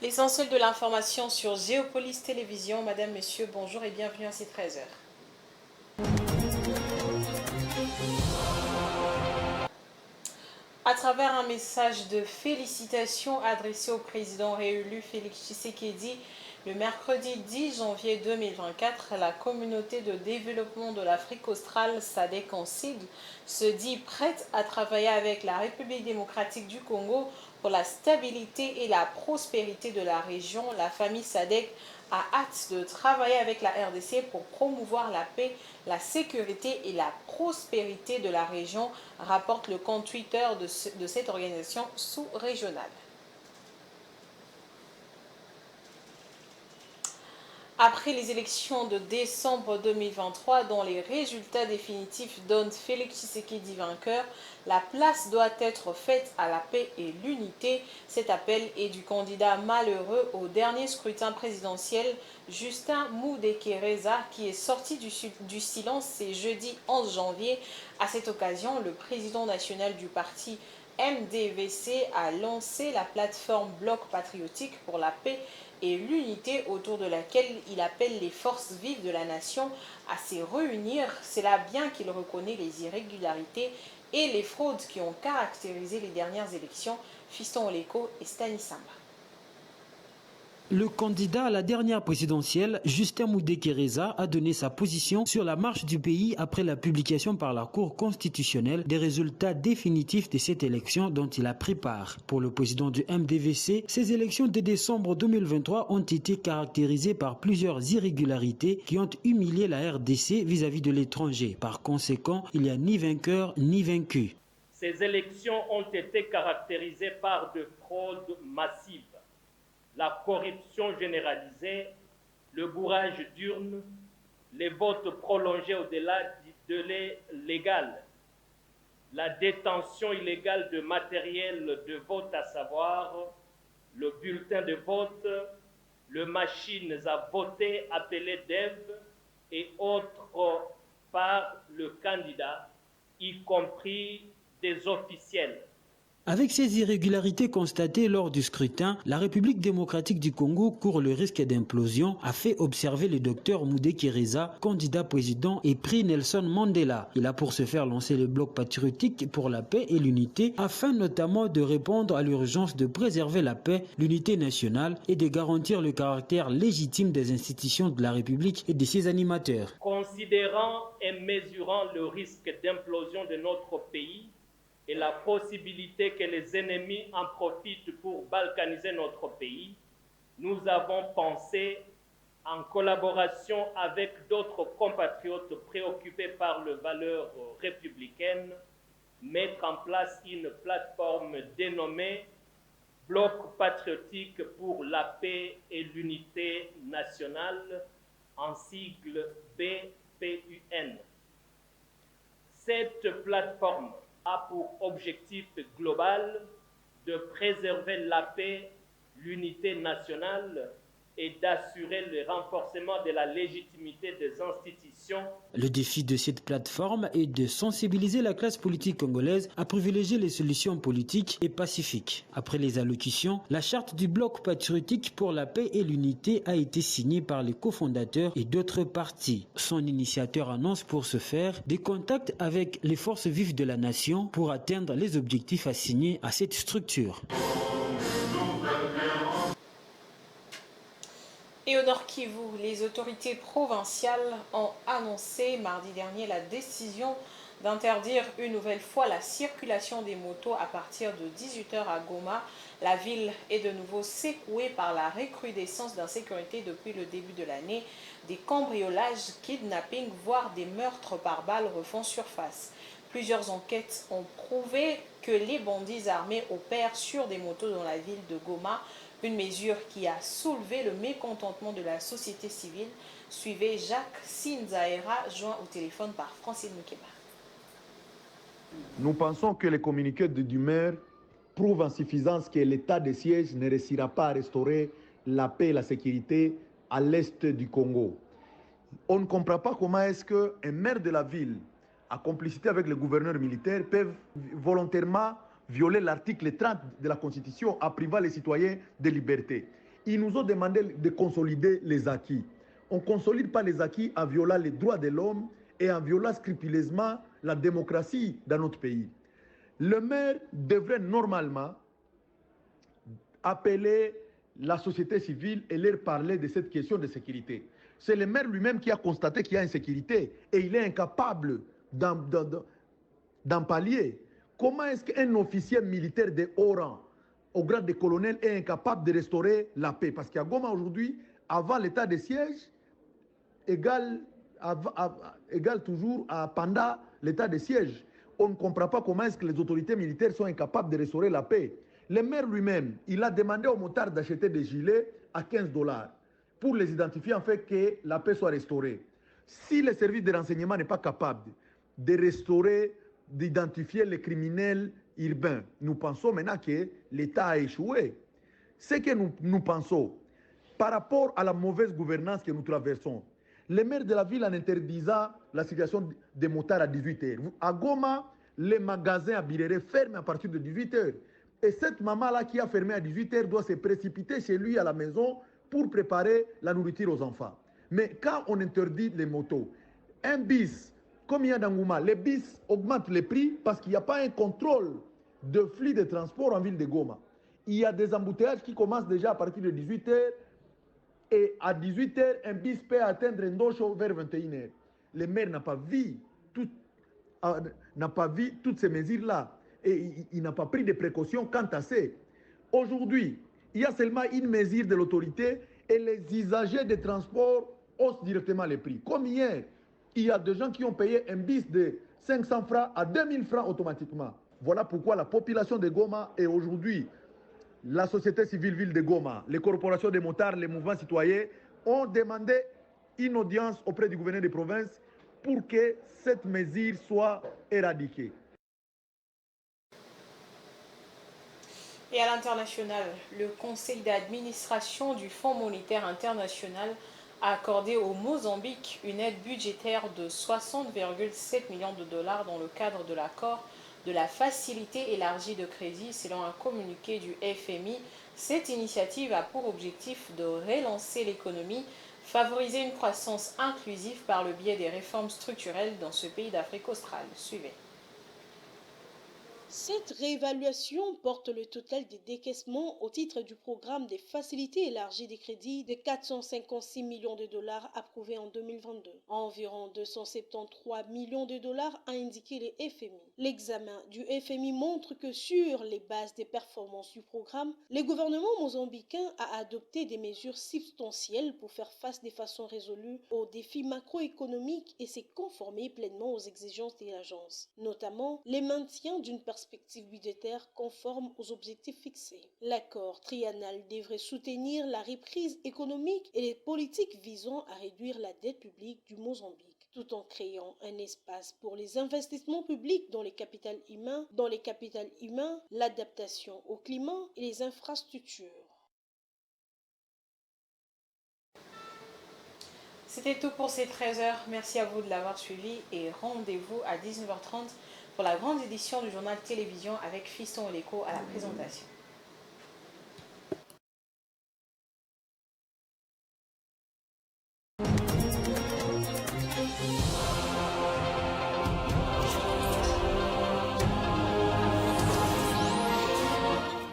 L'essentiel de l'information sur Géopolis Télévision. Madame, Monsieur, bonjour et bienvenue à ces 13 heures. À travers un message de félicitations adressé au président réélu Félix Tshisekedi, le mercredi 10 janvier 2024, la communauté de développement de l'Afrique australe, SADC en sigle, se dit prête à travailler avec la République démocratique du Congo pour la stabilité et la prospérité de la région. La famille SADC a hâte de travailler avec la RDC pour promouvoir la paix, la sécurité et la prospérité de la région, rapporte le compte Twitter de cette organisation sous-régionale. Après les élections de décembre 2023, dont les résultats définitifs donnent Félix Tshisekedi vainqueur, la place doit être faite à la paix et l'unité. Cet appel est du candidat malheureux au dernier scrutin présidentiel, Justin Moudekereza, qui est sorti du silence ce jeudi 11 janvier. À cette occasion, le président national du parti MDVC a lancé la plateforme Bloc patriotique pour la paix et l'unité, autour de laquelle il appelle les forces vives de la nation à se réunir. C'est là bien qu'il reconnaît les irrégularités et les fraudes qui ont caractérisé les dernières élections. Fiston Oleko et Stani Samba. Le candidat à la dernière présidentielle, Justin Moudekereza, a donné sa position sur la marche du pays après la publication par la Cour constitutionnelle des résultats définitifs de cette élection dont il a pris part. Pour le président du MDVC, ces élections de décembre 2023 ont été caractérisées par plusieurs irrégularités qui ont humilié la RDC vis-à-vis de l'étranger. Par conséquent, il n'y a ni vainqueur ni vaincu. Ces élections ont été caractérisées par de fraudes massives, la corruption généralisée, le bourrage d'urnes, les votes prolongés au-delà du délai légal, la détention illégale de matériel de vote, à savoir le bulletin de vote, les machines à voter appelées DEV et autres par le candidat, y compris des officiels. Avec ces irrégularités constatées lors du scrutin, la République démocratique du Congo court le risque d'implosion, a fait observer le docteur Moudekereza, candidat président et prix Nelson Mandela. Il a pour ce faire lancé le bloc patriotique pour la paix et l'unité, afin notamment de répondre à l'urgence de préserver la paix, l'unité nationale et de garantir le caractère légitime des institutions de la République et de ses animateurs. Considérant et mesurant le risque d'implosion de notre pays, et la possibilité que les ennemis en profitent pour balkaniser notre pays, nous avons pensé, en collaboration avec d'autres compatriotes préoccupés par les valeurs républicaines, mettre en place une plateforme dénommée Bloc patriotique pour la paix et l'unité nationale, en sigle BPUN. Cette plateforme a pour objectif global de préserver la paix, l'unité nationale et d'assurer le renforcement de la légitimité des institutions. Le défi de cette plateforme est de sensibiliser la classe politique congolaise à privilégier les solutions politiques et pacifiques. Après les allocutions, la charte du bloc patriotique pour la paix et l'unité a été signée par les cofondateurs et d'autres partis. Son initiateur annonce pour ce faire des contacts avec les forces vives de la nation pour atteindre les objectifs assignés à cette structure. Et au Nord Kivu, les autorités provinciales ont annoncé mardi dernier la décision d'interdire une nouvelle fois la circulation des motos à partir de 18h à Goma. La ville est de nouveau secouée par la recrudescence d'insécurité depuis le début de l'année. Des cambriolages, kidnappings, voire des meurtres par balles refont surface. Plusieurs enquêtes ont prouvé que les bandits armés opèrent sur des motos dans la ville de Goma. Une mesure qui a soulevé le mécontentement de la société civile. Suivez Jacques Sinzaera, joint au téléphone par Francine Mukeba. Nous pensons que les communiqués du maire prouvent en suffisance que l'état de siège ne réussira pas à restaurer la paix et la sécurité à l'est du Congo. On ne comprend pas comment est-ce qu'un maire de la ville, en complicité avec le gouverneur militaire, peuvent volontairement violer l'article 30 de la Constitution en privant les citoyens de liberté. Ils nous ont demandé de consolider les acquis. On ne consolide pas les acquis en violant les droits de l'homme et en violant scrupuleusement la démocratie dans notre pays. Le maire devrait normalement appeler la société civile et leur parler de cette question de sécurité. C'est le maire lui-même qui a constaté qu'il y a insécurité et il est incapable d'en pallier. Comment est-ce qu'un officier militaire de haut rang, au grade de colonel, est incapable de restaurer la paix? Parce qu'à Goma aujourd'hui, avant l'état de siège, égale toujours à pendant l'état de siège. On ne comprend pas comment est-ce que les autorités militaires sont incapables de restaurer la paix. Le maire lui-même, il a demandé aux motards d'acheter des gilets à 15 $ pour les identifier en fait que la paix soit restaurée. Si le service de renseignement n'est pas capable de restaurer, d'identifier les criminels urbains, nous pensons maintenant que l'État a échoué. Ce que nous pensons, par rapport à la mauvaise gouvernance que nous traversons, le maire de la ville en interdisant la situation des motards à 18h. À Goma, les magasins à Birere ferment à partir de 18h. Et cette maman-là qui a fermé à 18h doit se précipiter chez lui à la maison pour préparer la nourriture aux enfants. Mais quand on interdit les motos, un bis, comme il y a dans Goma, les bis augmentent les prix parce qu'il n'y a pas un contrôle de flux de transport en ville de Goma. Il y a des embouteillages qui commencent déjà à partir de 18h. Et à 18h, un bis peut atteindre Ndosho vers 21h. Le maire n'a pas vu toutes ces mesures-là. Et il n'a pas pris de précautions quant à ça. Aujourd'hui, il y a seulement une mesure de l'autorité et les usagers des transports haussent directement les prix. Comme hier, il y a des gens qui ont payé un bis de 500 francs à 2000 francs automatiquement. Voilà pourquoi la population de Goma est aujourd'hui, la société civile ville de Goma, les corporations de motards, les mouvements citoyens ont demandé une audience auprès du gouverneur de province pour que cette mesure soit éradiquée. Et à l'international, le conseil d'administration du Fonds monétaire international a accordé au Mozambique une aide budgétaire de 60,7 millions de dollars dans le cadre de l'accord de la facilité élargie de crédit, selon un communiqué du FMI. Cette initiative a pour objectif de relancer l'économie, favoriser une croissance inclusive par le biais des réformes structurelles dans ce pays d'Afrique australe. Suivez. Cette réévaluation porte le total des décaissements au titre du programme des facilités élargies des crédits de 456 millions de dollars approuvés en 2022. Environ 273 millions de dollars a indiqué le FMI. L'examen du FMI montre que sur les bases des performances du programme, le gouvernement mozambicain a adopté des mesures substantielles pour faire face de façon résolue aux défis macroéconomiques et s'est conformé pleinement aux exigences de l'agence, notamment le maintien d'une perspective budgétaire conforme aux objectifs fixés. L'accord triennal devrait soutenir la reprise économique et les politiques visant à réduire la dette publique du Mozambique, tout en créant un espace pour les investissements publics dans les capitaux humains, l'adaptation au climat et les infrastructures. C'était tout pour ces 13h. Merci à vous de l'avoir suivi et rendez-vous à 19h30 pour la grande édition du journal télévision avec Fiston Oleko à la présentation.